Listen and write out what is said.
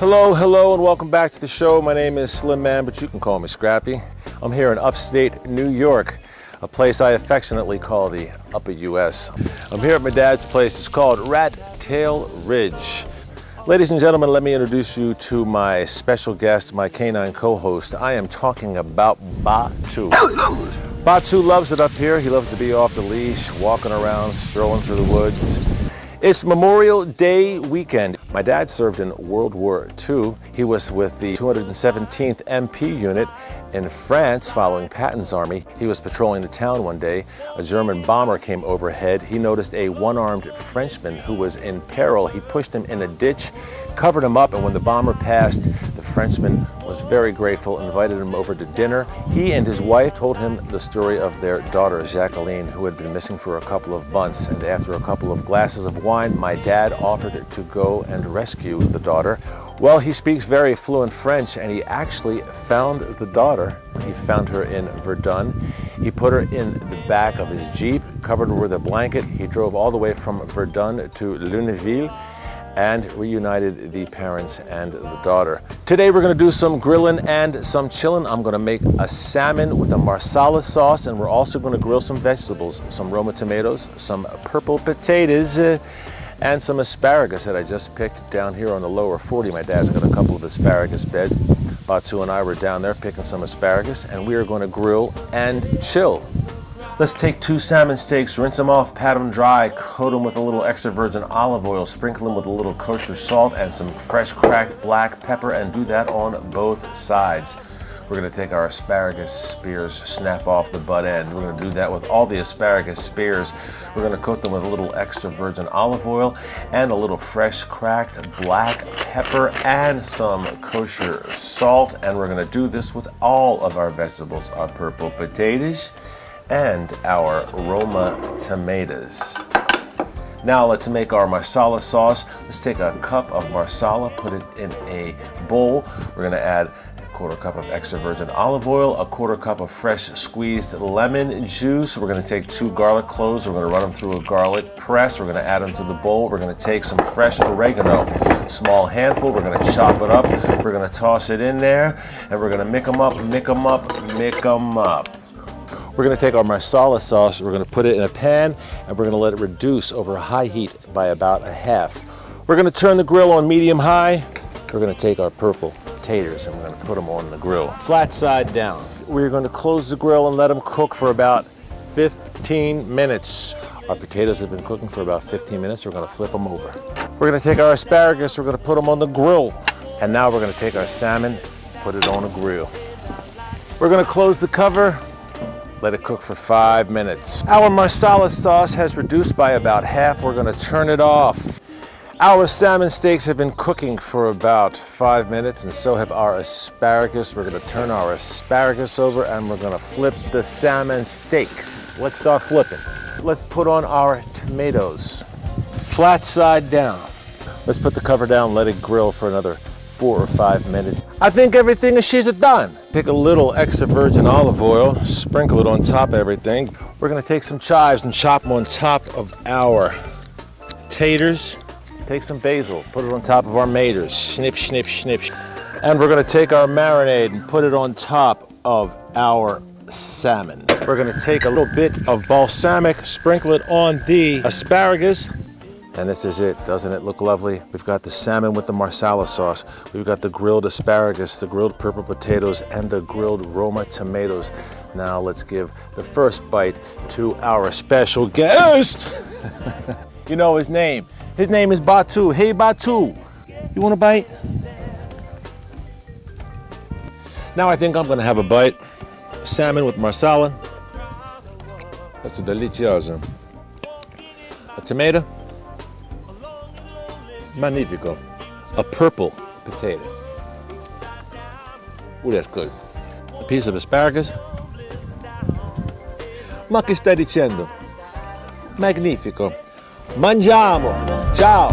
Hello, and welcome back to the show. My name is Slim Man, but you can call me Scrappy. I'm here in upstate New York, a place I affectionately call the Upper U.S. I'm here at my dad's place. It's called Rat Tail Ridge. Ladies and gentlemen, let me introduce you to my special guest, my canine co-host. I am talking about Batu. Batu loves it up here. He loves to be off the leash, walking around, strolling through the woods. It's Memorial Day weekend. My dad served in World War II. He was with the 217th MP unit in France following Patton's army. He was patrolling the town one day. A German bomber came overhead. He noticed a one-armed Frenchman who was in peril. He pushed him in a ditch, covered him up, and when the bomber passed, the Frenchman was very grateful, invited him over to dinner. He and his wife told him the story of their daughter, Jacqueline, who had been missing for a couple of months. And after a couple of glasses of wine, my dad offered to go and rescue the daughter. Well, he speaks very fluent French, and he actually found the daughter. He found her in Verdun. He put her in the back of his Jeep, covered her with a blanket. He drove all the way from Verdun to Lunéville and reunited the parents and the daughter. Today we're gonna do some grilling and some chilling. I'm gonna make a salmon with a Marsala sauce, and we're also gonna grill some vegetables, some Roma tomatoes, some purple potatoes, and some asparagus that I just picked down here on the lower 40. My dad's got a couple of asparagus beds. Batu and I were down there picking some asparagus, and we are gonna grill and chill. Let's take 2 salmon steaks, rinse them off, pat them dry, coat them with a little extra virgin olive oil, sprinkle them with a little kosher salt and some fresh cracked black pepper, and do that on both sides. We're gonna take our asparagus spears, snap off the butt end. We're gonna do that with all the asparagus spears. We're gonna coat them with a little extra virgin olive oil and a little fresh cracked black pepper and some kosher salt. And we're gonna do this with all of our vegetables, our purple potatoes and our Roma tomatoes. Now let's make our Marsala sauce. Let's take a cup of Marsala, put it in a bowl. We're gonna add a 1/4 cup of extra virgin olive oil, a 1/4 cup of fresh squeezed lemon juice. We're gonna take 2 garlic cloves. We're gonna run them through a garlic press. We're gonna add them to the bowl. We're gonna take some fresh oregano, small handful. We're gonna chop it up. We're gonna toss it in there, and we're gonna mix them up, mix them up, mix them up. We're gonna take our Marsala sauce, we're gonna put it in a pan, and we're gonna let it reduce over high heat by about a half. We're gonna turn the grill on medium high. We're gonna take our purple potatoes and we're gonna put them on the grill, flat side down. We're gonna close the grill and let them cook for about 15 minutes. Our potatoes have been cooking for about 15 minutes. We're gonna flip them over. We're gonna take our asparagus, we're gonna put them on the grill. And now we're gonna take our salmon, put it on the grill. We're gonna close the cover, let it cook for 5 minutes. Our Marsala sauce has reduced by about half. We're gonna turn it off. Our salmon steaks have been cooking for about 5 minutes, and so have our asparagus. We're gonna turn our asparagus over and we're gonna flip the salmon steaks. Let's start flipping. Let's put on our tomatoes, flat side down. Let's put the cover down, let it grill for another 4 or 5 minutes. I think everything is done. Pick a little extra virgin olive oil, sprinkle it on top of everything. We're gonna take some chives and chop them on top of our taters. Take some basil, put it on top of our maters. Snip, snip, snip. And we're gonna take our marinade and put it on top of our salmon. We're gonna take a little bit of balsamic, sprinkle it on the asparagus. And this is it. Doesn't it look lovely? We've got the salmon with the Marsala sauce. We've got the grilled asparagus, the grilled purple potatoes, and the grilled Roma tomatoes. Now let's give the first bite to our special guest. You know his name. His name is Batu. Hey Batu, you want a bite? Now I think I'm gonna have a bite. Salmon with Marsala. That's delicioso. A tomato. Magnifico. A purple potato. Ooh, that's good. A piece of asparagus. Ma che stai dicendo? Magnifico. Mangiamo. Ciao.